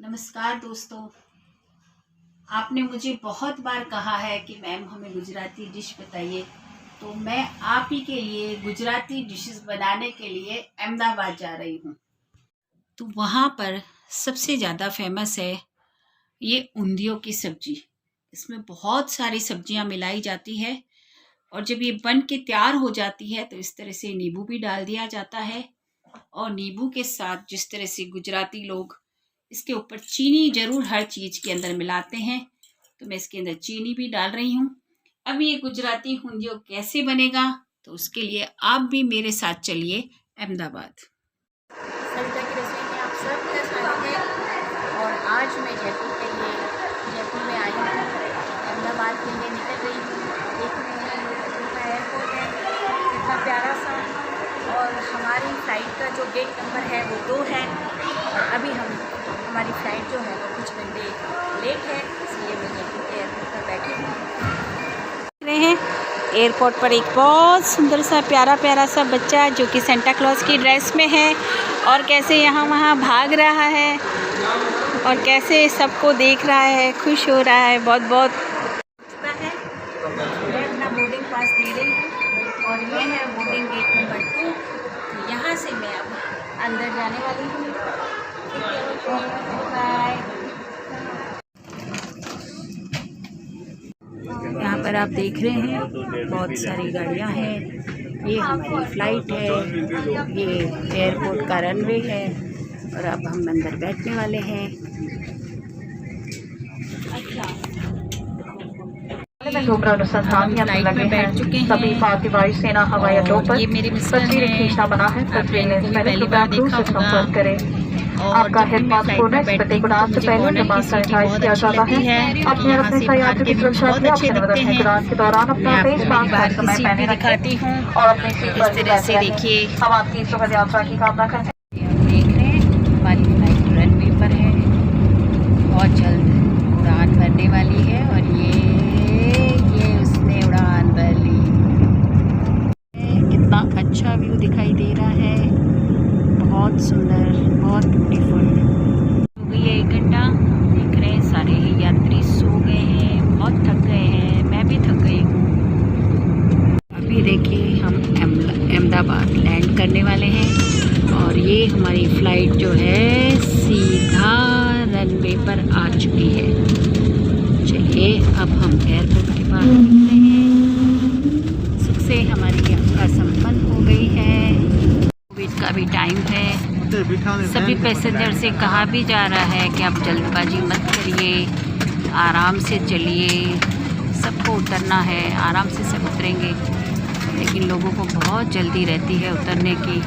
नमस्कार दोस्तों। आपने मुझे बहुत बार कहा है कि मैम हमें गुजराती डिश बताइए, तो मैं आप ही के लिए गुजराती डिशेस बनाने के लिए अहमदाबाद जा रही हूँ। तो वहाँ पर सबसे ज़्यादा फेमस है ये ऊंधियों की सब्जी। इसमें बहुत सारी सब्जियाँ मिलाई जाती है और जब ये बन के तैयार हो जाती है तो इस तरह से नींबू भी डाल दिया जाता है और नींबू के साथ जिस तरह से गुजराती लोग इसके ऊपर चीनी ज़रूर हर चीज़ के अंदर मिलाते हैं, तो मैं इसके अंदर चीनी भी डाल रही हूँ। अब ये गुजराती ऊंधियो कैसे बनेगा, तो उसके लिए आप भी मेरे साथ चलिए अहमदाबाद। सरिता की रसोई में आप सबका स्वागत है। और आज मैं जयपुर में आई हूँ, अहमदाबाद के लिए निकल रही हूँ। देख रहे हैं जयपुर का एयरपोर्ट है, कितना प्यारा सा। और हमारी फ़्लाइट का जो गेट नंबर है वो 2 है और अभी हमारी फ़्लाइट जो है वो कुछ घंटे लेट है, इसलिए मैं जयपुर के एयरपोर्ट पर बैठी हूँ। देख रहे हैं एयरपोर्ट पर एक बहुत सुंदर सा प्यारा सा बच्चा जो कि सेंटा क्लॉज की ड्रेस में है और कैसे यहाँ वहाँ भाग रहा है और कैसे सबको देख रहा है, खुश हो रहा है। बहुत चुका है। मैं अपना बोर्डिंग पास दे रही हूँ और ये है बोर्डिंग गेट नंबर 2। तो यहाँ से मैं अब अंदर जाने वाली हूँ। बाय। यहाँ पर आप देख रहे हैं बहुत सारी गाड़ियाँ हैं। ये हमारी फ़्लाइट है, ये एयरपोर्ट का रनवे है और अब हम अंदर बैठने वाले हैं। अनुसंधान यंत्र लगे हैं। सभी भारतीय वायुसेना हवाई अड्डों पर तस्वीरें खींचना बना है। तस्वीर लेने से पहले कृपया क्रू से संपर्क करें। आपका हेड मास्क खोलना इस पते को डालने से पहले उन्हें मास्क सैनिटाइज किया जाता है। अपने और अपने यात्रियों की सुरक्षा के लिए आपसे निवेदन है उड़ान के दौरान अपना फेस मास्क हर समय पहने रखें और अपनी सीट पर बैठे रहें। हम आपकी सुखद यात्रा की कामना करते हैं। देख रहे हैं हमारी फ्लाइट रनवे पर है, बहुत जल्द उड़ान भरने वाली है और ये उसने उड़ान भर ली। कितना अच्छा व्यू दिखाई दे रहा है, बहुत सुंदर, बहुत ब्यूटीफुल। हो गई है 1 घंटा। देख रहे हैं सारे ही यात्री सो गए हैं, बहुत थक गए हैं, मैं भी थक गई हूँ। अभी देखिए हम अहमदाबाद लैंड करने वाले हैं और ये हमारी फ़्लाइट जो है सीधा रनवे पर आ चुकी है। चलिए अब हम एयरपोर्ट के बाहर निकल रहे हैं। सुख से हमारी यात्रा संपन्न हो गई है। कोविड का भी टाइम है, सभी पैसेंजर से कहा भी जा रहा है कि आप जल्दबाजी मत करिए, आराम से चलिए। सबको उतरना है, आराम से सब उतरेंगे, लेकिन लोगों को बहुत जल्दी रहती है उतरने की।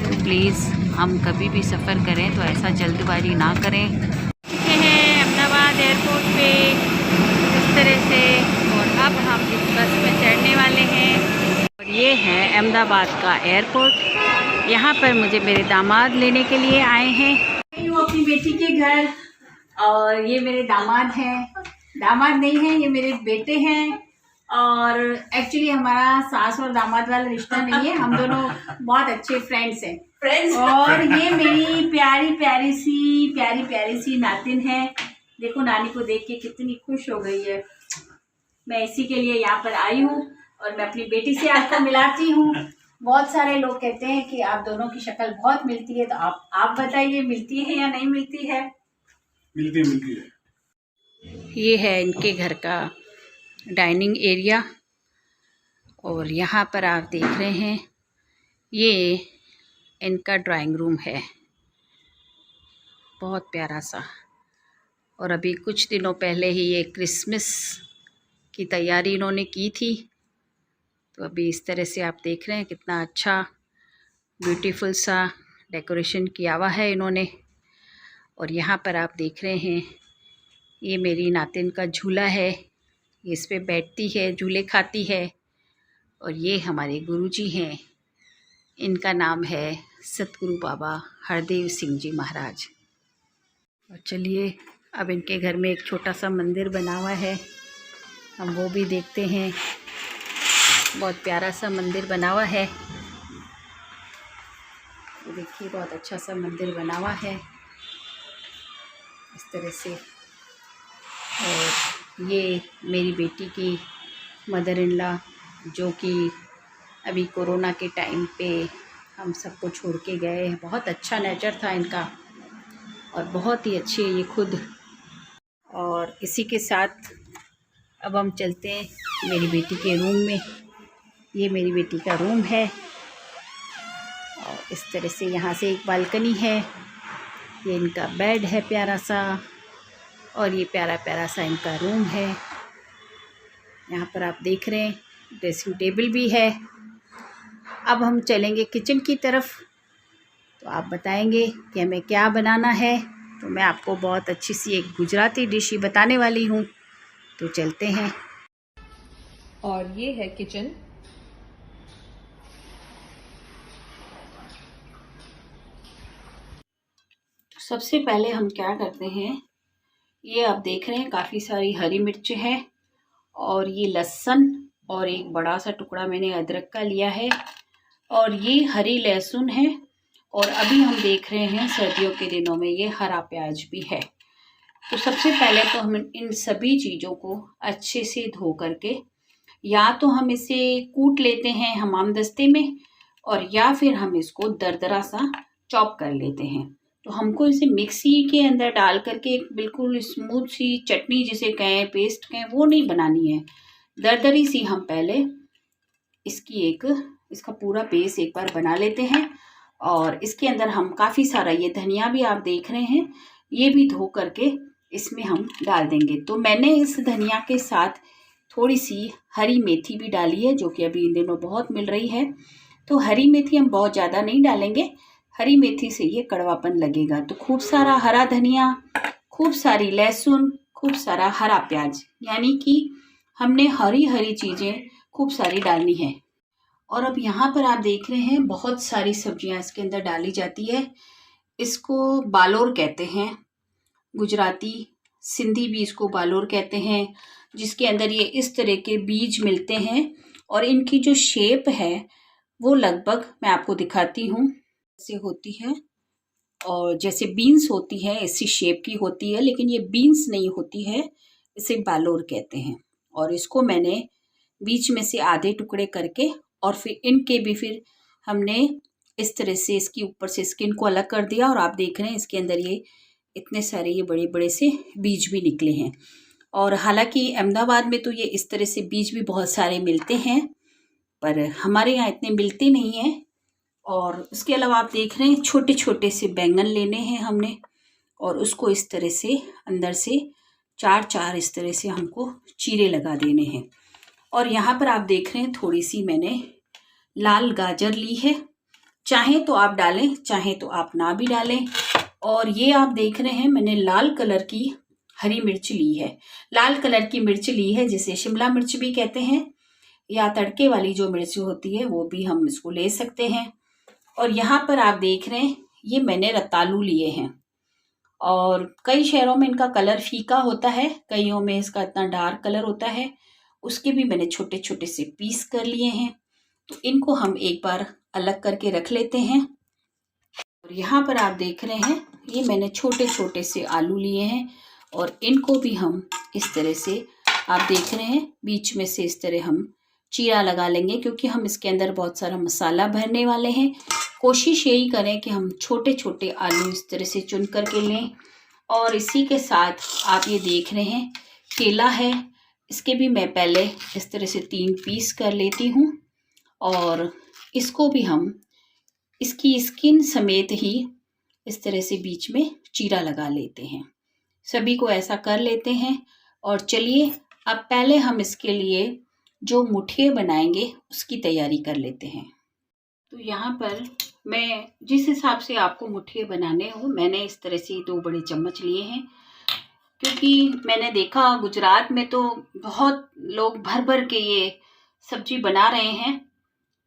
तो प्लीज़ हम कभी भी सफ़र करें तो ऐसा जल्दबाजी ना करें। ये है अहमदाबाद एयरपोर्ट पे इस तरह से, और अब हम इस बस में चढ़ने वाले हैं। और ये है अहमदाबाद का एयरपोर्ट। यहाँ पर मुझे मेरे दामाद लेने के लिए आए हैं। मैं हूँ अपनी बेटी के घर और ये मेरे दामाद हैं। दामाद नहीं हैं, ये मेरे बेटे हैं। और एक्चुअली हमारा सास और दामाद वाला रिश्ता नहीं है, हम दोनों बहुत अच्छे फ्रेंड्स हैं। और ये मेरी प्यारी सी नातिन है। देखो नानी को देख के कितनी खुश हो गई है। मैं इसी के लिए यहाँ पर आई हूँ और मैं अपनी बेटी से आपको मिलाती हूँ। बहुत सारे लोग कहते हैं कि आप दोनों की शक्ल बहुत मिलती है, तो आप बताइए मिलती है या नहीं मिलती है? मिलती है। ये है इनके घर का डाइनिंग एरिया और यहाँ पर आप देख रहे हैं ये इनका ड्राइंग रूम है, बहुत प्यारा सा। और अभी कुछ दिनों पहले ही ये क्रिसमस की तैयारी इन्होंने की थी, तो अभी इस तरह से आप देख रहे हैं कितना अच्छा ब्यूटीफुल सा डेकोरेशन किया हुआ है इन्होंने। और यहाँ पर आप देख रहे हैं ये मेरी नातिन का झूला है, ये इस पे बैठती है, झूले खाती है। और ये हमारे गुरुजी हैं, इनका नाम है सतगुरु बाबा हरदेव सिंह जी महाराज। और चलिए अब इनके घर में एक छोटा सा मंदिर बना हुआ है, हम वो भी देखते हैं। बहुत प्यारा सा मंदिर बना हुआ है, देखिए बहुत अच्छा सा मंदिर बना हुआ है। इस तरह से। और ये मेरी बेटी की मदर इन लॉ, जो कि अभी कोरोना के टाइम पे हम सबको छोड़ के गए हैं। बहुत अच्छा नेचर था इनका और बहुत ही अच्छी है ये खुद। और इसी के साथ अब हम चलते हैं मेरी बेटी के रूम में। ये मेरी बेटी का रूम है और इस तरह से यहाँ से एक बालकनी है। ये इनका बेड है प्यारा सा और ये प्यारा प्यारा सा इनका रूम है। यहाँ पर आप देख रहे हैं ड्रेसिंग टेबल भी है। अब हम चलेंगे किचन की तरफ, तो आप बताएंगे कि हमें क्या बनाना है। तो मैं आपको बहुत अच्छी सी एक गुजराती डिश ही बताने वाली हूँ, तो चलते हैं। और ये है किचन। सबसे पहले हम क्या करते हैं, ये आप देख रहे हैं काफ़ी सारी हरी मिर्च है और ये लहसुन और एक बड़ा सा टुकड़ा मैंने अदरक का लिया है और ये हरी लहसुन है। और अभी हम देख रहे हैं सर्दियों के दिनों में ये हरा प्याज भी है। तो सबसे पहले तो हम इन सभी चीज़ों को अच्छे से धो करके या तो हम इसे कूट लेते हैं हमामदस्ते में और या फिर हम इसको दरदरा सा चॉप कर लेते हैं। तो हमको इसे मिक्सी के अंदर डाल करके एक बिल्कुल स्मूथ सी चटनी जिसे कहें, पेस्ट कहें, वो नहीं बनानी है। दरदरी सी हम पहले इसका पूरा पेस्ट एक बार बना लेते हैं। और इसके अंदर हम काफ़ी सारा ये धनिया भी आप देख रहे हैं, ये भी धो करके इसमें हम डाल देंगे। तो मैंने इस धनिया के साथ थोड़ी सी हरी मेथी भी डाली है, जो कि अभी इन दिनों बहुत मिल रही है। तो हरी मेथी हम बहुत ज़्यादा नहीं डालेंगे, हरी मेथी से ये कड़वापन लगेगा। तो खूब सारा हरा धनिया, खूब सारी लहसुन, खूब सारा हरा प्याज, यानी कि हमने हरी हरी चीज़ें खूब सारी डालनी है। और अब यहाँ पर आप देख रहे हैं बहुत सारी सब्जियाँ इसके अंदर डाली जाती है। इसको बालोर कहते हैं, गुजराती सिंधी भी इसको बालोर कहते हैं, जिसके अंदर ये इस तरह के बीज मिलते हैं। और इनकी जो शेप है वो लगभग मैं आपको दिखाती हूँ ऐसे होती है, और जैसे बीन्स होती है इसी शेप की होती है, लेकिन ये बीन्स नहीं होती है, इसे बालोर कहते हैं। और इसको मैंने बीच में से आधे टुकड़े करके और फिर इनके भी फिर हमने इस तरह से इसकी ऊपर से स्किन को अलग कर दिया। और आप देख रहे हैं इसके अंदर ये इतने सारे ये बड़े बड़े से बीज भी निकले हैं। और हालांकि अहमदाबाद में तो ये इस तरह से बीज भी बहुत सारे मिलते हैं, पर हमारे यहाँ इतने मिलते नहीं हैं। और उसके अलावा आप देख रहे हैं छोटे छोटे से बैंगन लेने हैं हमने, और उसको इस तरह से अंदर से चार इस तरह से हमको चीरे लगा देने हैं। और यहाँ पर आप देख रहे हैं थोड़ी सी मैंने लाल गाजर ली है, चाहे तो आप डालें, चाहे तो आप ना भी डालें। और ये आप देख रहे हैं मैंने लाल कलर की हरी मिर्च ली है, लाल कलर की मिर्च ली है, जिसे शिमला मिर्च भी कहते हैं, या तड़के वाली जो मिर्च होती है वो भी हम इसको ले सकते हैं। और यहाँ पर आप देख रहे हैं ये मैंने रतालू लिए हैं, और कई शहरों में इनका कलर फीका होता है, कईयों में इसका इतना डार्क कलर होता है। उसके भी मैंने छोटे छोटे से पीस कर लिए हैं। तो इनको हम एक बार अलग करके रख लेते हैं। और यहाँ पर आप देख रहे हैं ये मैंने छोटे छोटे से आलू लिए हैं, और इनको भी हम इस तरह से आप देख रहे हैं बीच में से इस तरह हम चीरा लगा लेंगे, क्योंकि हम इसके अंदर बहुत सारा मसाला भरने वाले हैं। कोशिश यही करें कि हम छोटे छोटे आलू इस तरह से चुन करके लें। और इसी के साथ आप ये देख रहे हैं केला है, इसके भी मैं पहले इस तरह से 3 पीस कर लेती हूँ, और इसको भी हम इसकी स्किन समेत ही इस तरह से बीच में चीरा लगा लेते हैं। सभी को ऐसा कर लेते हैं। और चलिए अब पहले हम इसके लिए जो मुठिए बनाएंगे उसकी तैयारी कर लेते हैं। तो यहाँ पर मैं जिस हिसाब से आपको मुठिए बनाने हो, मैंने इस तरह से 2 बड़े चम्मच लिए हैं, क्योंकि मैंने देखा गुजरात में तो बहुत लोग भर भर के ये सब्जी बना रहे हैं,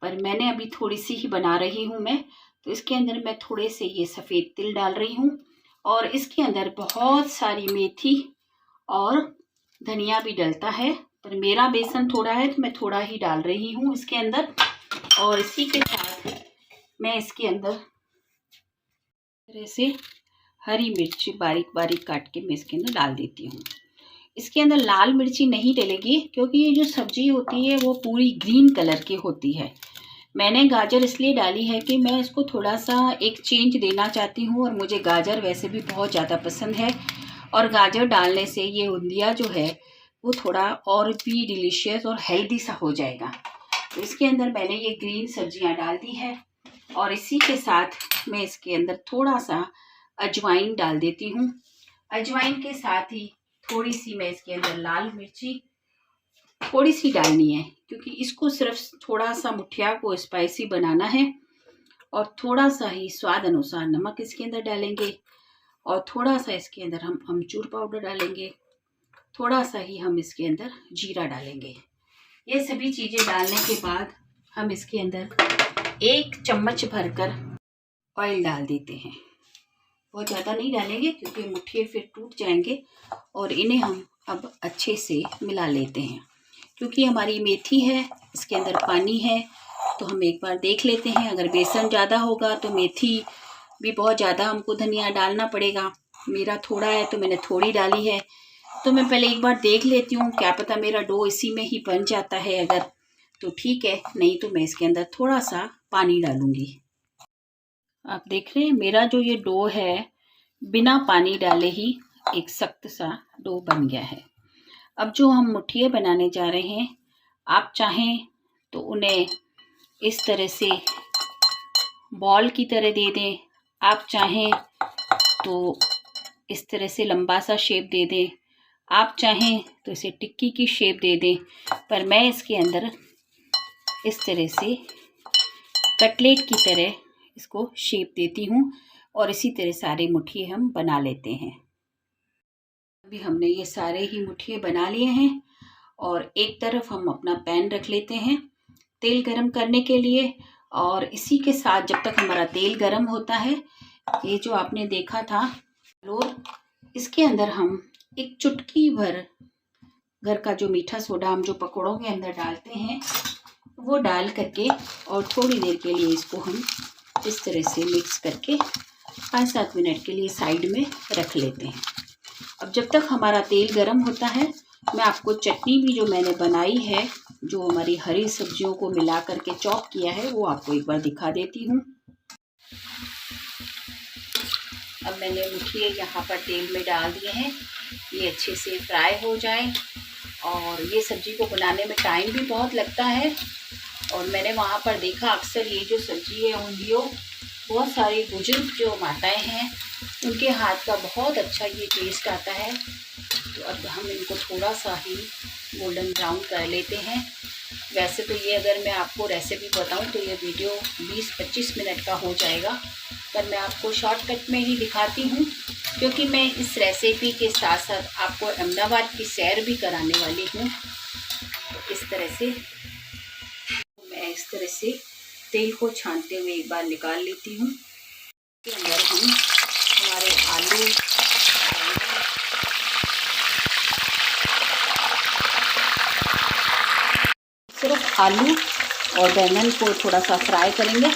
पर मैंने अभी थोड़ी सी ही बना रही हूँ मैं। तो इसके अंदर मैं थोड़े से ये सफ़ेद तिल डाल रही हूँ, और इसके अंदर बहुत सारी मेथी और धनिया भी डलता है, पर मेरा बेसन थोड़ा है तो मैं थोड़ा ही डाल रही हूँ इसके अंदर। और इसी के साथ मैं इसके अंदर तरह से हरी मिर्च बारीक बारीक काट के मैं इसके अंदर डाल देती हूँ। इसके अंदर लाल मिर्ची नहीं डलेगी क्योंकि ये जो सब्जी होती है वो पूरी ग्रीन कलर की होती है। मैंने गाजर इसलिए डाली है कि मैं इसको थोड़ा सा एक चेंज देना चाहती हूँ, और मुझे गाजर वैसे भी बहुत ज़्यादा पसंद है, और गाजर डालने से ये उंदिया जो है वो थोड़ा और भी डिलीशियस और हेल्दी सा हो जाएगा। तो इसके अंदर मैंने ये ग्रीन सब्जियां डाल दी है, और इसी के साथ मैं इसके अंदर थोड़ा सा अजवाइन डाल देती हूँ। अजवाइन के साथ ही थोड़ी सी मैं इसके अंदर लाल मिर्ची थोड़ी सी डालनी है, क्योंकि इसको सिर्फ थोड़ा सा मुठिया को स्पाइसी बनाना है। और थोड़ा सा ही स्वाद अनुसार नमक इसके अंदर डालेंगे, और थोड़ा सा इसके अंदर हम अमचूर पाउडर डालेंगे, थोड़ा सा ही हम इसके अंदर जीरा डालेंगे। ये सभी चीज़ें डालने के बाद हम इसके अंदर 1 चम्मच भरकर ऑयल डाल देते हैं। बहुत ज़्यादा नहीं डालेंगे क्योंकि मुठिए फिर टूट जाएंगे, और इन्हें हम अब अच्छे से मिला लेते हैं। क्योंकि हमारी मेथी है, इसके अंदर पानी है, तो हम एक बार देख लेते हैं। अगर बेसन ज़्यादा होगा तो मेथी भी बहुत ज़्यादा हमको धनिया डालना पड़ेगा। मेरा थोड़ा है तो मैंने थोड़ी डाली है, तो मैं पहले एक बार देख लेती हूँ, क्या पता मेरा डो इसी में ही बन जाता है अगर तो ठीक है, नहीं तो मैं इसके अंदर थोड़ा सा पानी डालूँगी। आप देख रहे हैं मेरा जो ये डो है बिना पानी डाले ही एक सख्त सा डो बन गया है। अब जो हम मुठिए बनाने जा रहे हैं, आप चाहें तो उन्हें इस तरह से बॉल की तरह दे दें, आप चाहें तो इस तरह से लंबा सा शेप दे दें, आप चाहें तो इसे टिक्की की शेप दे दें, पर मैं इसके अंदर इस तरह से कटलेट की तरह इसको शेप देती हूँ, और इसी तरह सारे मुठिए हम बना लेते हैं। अभी हमने ये सारे ही मुठिए बना लिए हैं, और एक तरफ हम अपना पैन रख लेते हैं तेल गरम करने के लिए। और इसी के साथ जब तक हमारा तेल गरम होता है, ये जो आपने देखा था लोर, इसके अंदर हम एक चुटकी भर घर का जो मीठा सोडा हम जो पकौड़ों के अंदर डालते हैं वो डाल करके, और थोड़ी देर के लिए इसको हम इस तरह से मिक्स करके 5-7 मिनट के लिए साइड में रख लेते हैं। अब जब तक हमारा तेल गरम होता है, मैं आपको चटनी भी जो मैंने बनाई है, जो हमारी हरी सब्जियों को मिला करके चॉप किया है, वो आपको एक बार दिखा देती हूँ। अब मैंने मुठिए यहाँ पर तेल में डाल दिए हैं, ये अच्छे से फ्राई हो जाए। और ये सब्जी को बनाने में टाइम भी बहुत लगता है, और मैंने वहाँ पर देखा अक्सर ये जो सब्जी है उंदियों, बहुत सारे बुजुर्ग जो माताएं हैं उनके हाथ का बहुत अच्छा ये टेस्ट आता है। तो अब हम इनको थोड़ा सा ही गोल्डन ब्राउन कर लेते हैं। वैसे तो ये अगर मैं आपको रेसिपी बताऊं तो ये वीडियो 20-25 मिनट का हो जाएगा, पर मैं आपको शॉर्टकट में ही दिखाती हूँ, क्योंकि मैं इस रेसिपी के साथ साथ आपको अहमदाबाद की सैर भी कराने वाली हूँ। तो इस तरह से मैं इस तरह से तेल को छानते हुए एक बार निकाल लेती हूँ। इसके अंदर हम हमारे आलू सिर्फ आलू और बैंगन को थोड़ा सा फ्राई करेंगे,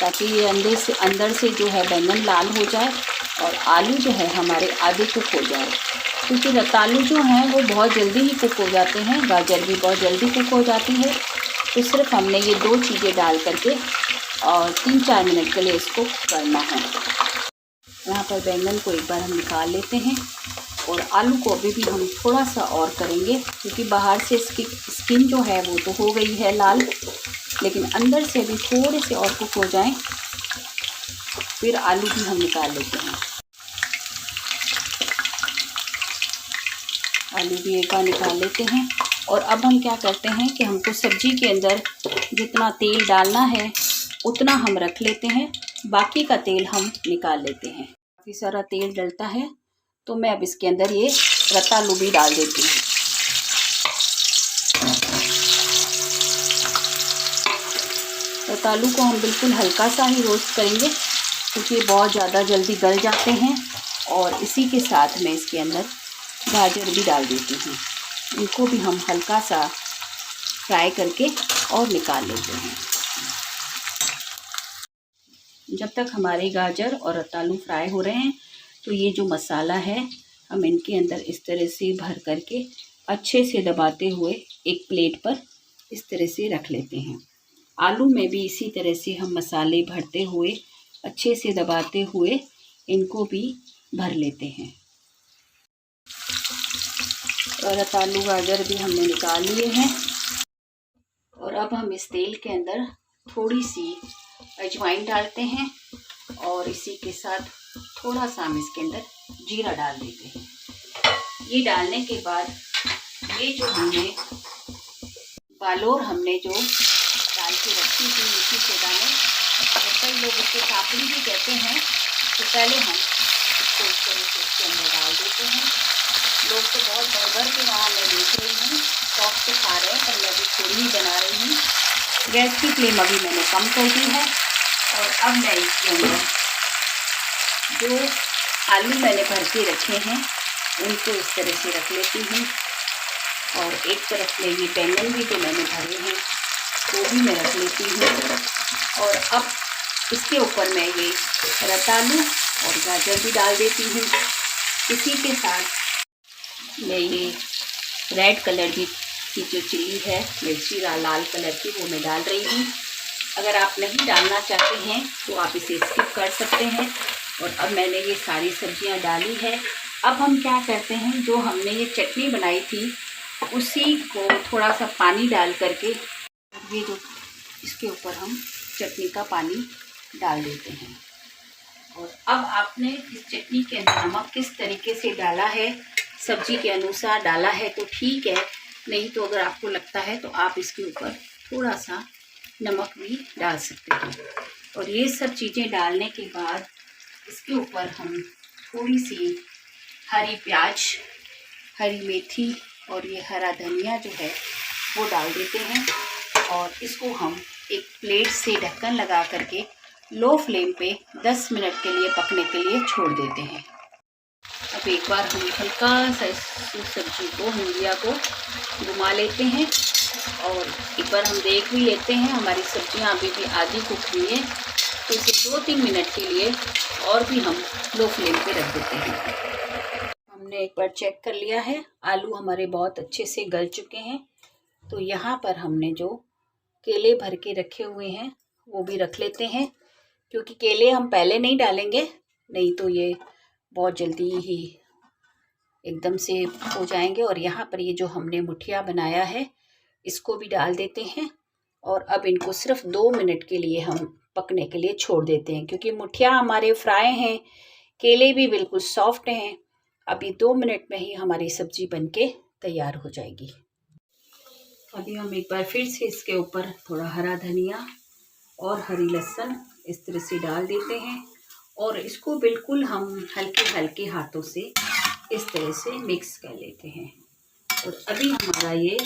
ताकि ये अंदर से जो है बैंगन लाल हो जाए और आलू जो है हमारे आधे कुक हो जाए। क्योंकि रतालू जो हैं वो बहुत जल्दी ही कुक हो जाते हैं, गाजर भी बहुत जल्दी कुक हो जाती है। तो सिर्फ हमने ये 2 चीज़ें डाल करके और 3-4 मिनट के लिए इसको करना है। यहाँ पर बैंगन को एक बार हम निकाल लेते हैं, और आलू को अभी भी हम थोड़ा सा और करेंगे, क्योंकि बाहर से इसकी स्किन जो है वो तो हो गई है लाल, लेकिन अंदर से भी थोड़े से और कुक हो जाएं, फिर आलू भी हम निकाल लेते हैं। आलू भी एक बार निकाल लेते हैं। और अब हम क्या करते हैं कि हमको सब्जी के अंदर जितना तेल डालना है उतना हम रख लेते हैं, बाकी का तेल हम निकाल लेते हैं। काफ़ी सारा तेल डलता है, तो मैं अब इसके अंदर ये रतालू भी डाल देती हूँ। रतालू को हम बिल्कुल हल्का सा ही रोस्ट करेंगे, क्योंकि बहुत ज़्यादा जल्दी गल जाते हैं। और इसी के साथ मैं इसके अंदर गाजर भी डाल देती हूँ, इनको भी हम हल्का सा फ्राई करके और निकाल लेते हैं। जब तक हमारे गाजर और रतालू फ्राई हो रहे हैं, तो ये जो मसाला है हम इनके अंदर इस तरह से भर करके अच्छे से दबाते हुए एक प्लेट पर इस तरह से रख लेते हैं। आलू में भी इसी तरह से हम मसाले भरते हुए अच्छे से दबाते हुए इनको भी भर लेते हैं। और आलू गाजर भी हमने निकाल लिए हैं। और अब हम इस तेल के अंदर थोड़ी सी अजवाइन डालते हैं और इसी के साथ थोड़ा सा हम इसके अंदर जीरा डाल देते हैं। ये डालने के बाद ये जो हमने बालोर हमने जो डाल के रखी थी मिर्ची के दाने, और कई लोग इसको कापड़ी भी कहते हैं, तो पहले हम इसको इस तरह से इसके अंदर डाल देते हैं। लोग तो बहुत भर के वहाँ मैं देख रही हूँ शौक से खा रहे हैं, पर मैं भी थोड़ी ही बना रही हूँ। गैस की फ्लेम अभी मैंने कम कर दी है। और अब मैं इसके अंदर जो आलू मैंने भर के रखे हैं उनको इस तरह से रख लेती हूँ। और एक तरफ में ये बैंगन भी जो मैंने भरे हैं वो भी मैं रख लेती हूँ। और अब इसके ऊपर मैं ये रतालू और गाजर भी डाल देती हूँ। इसी के साथ मैं ये रेड कलर की जो चिल्ली है, मिर्ची लाल कलर की, वो मैं डाल रही हूँ। अगर आप नहीं डालना चाहते हैं तो आप इसे स्किप कर सकते हैं। और अब मैंने ये सारी सब्जियां डाली है। अब हम क्या करते हैं, जो हमने ये चटनी बनाई थी उसी को थोड़ा सा पानी डाल करके ये जो इसके ऊपर हम चटनी का पानी डाल देते हैं। और अब आपने इस चटनी के अंदर नमक किस तरीके से डाला है, सब्जी के अनुसार डाला है तो ठीक है, नहीं तो अगर आपको लगता है तो आप इसके ऊपर थोड़ा सा नमक भी डाल सकते हैं। और ये सब चीज़ें डालने के बाद इसके ऊपर हम थोड़ी सी हरी प्याज, हरी मेथी और ये हरा धनिया जो है वो डाल देते हैं। और इसको हम एक प्लेट से ढक्कन लगा करके लो फ्लेम पे 10 मिनट के लिए पकने के लिए छोड़ देते हैं। अब एक बार हम हल्का सा इस सब्जी को, मूंगिया को घुमा लेते हैं और एक बार हम देख भी लेते हैं। हमारी सब्जियां अभी भी आधी कुक हुई है, तो इसे 2-3 मिनट के लिए और भी हम लो फ्लेम पे रख देते हैं। हमने एक बार चेक कर लिया है, आलू हमारे बहुत अच्छे से गल चुके हैं। तो यहाँ पर हमने जो केले भर के रखे हुए हैं वो भी रख लेते हैं, क्योंकि केले हम पहले नहीं डालेंगे, नहीं तो ये बहुत जल्दी ही एकदम से हो जाएंगे। और यहाँ पर ये जो हमने मुठिया बनाया है इसको भी डाल देते हैं। और अब इनको सिर्फ 2 मिनट के लिए हम पकने के लिए छोड़ देते हैं, क्योंकि मुठिया हमारे फ्राई हैं, केले भी बिल्कुल सॉफ्ट हैं। अभी 2 मिनट में ही हमारी सब्जी बनके तैयार हो जाएगी। अभी हम एक बार फिर से इसके ऊपर थोड़ा हरा धनिया और हरी लहसुन इस तरह से डाल देते हैं और इसको बिल्कुल हम हल्के हल्के हाथों से इस तरह से मिक्स कर लेते हैं। और अभी हमारा ये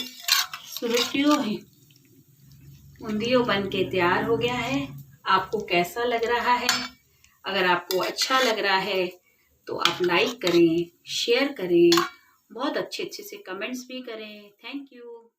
उंधियो बन के तैयार हो गया है। आपको कैसा लग रहा है? अगर आपको अच्छा लग रहा है तो आप लाइक करें, शेयर करें, बहुत अच्छे से कमेंट्स भी करें। Thank you.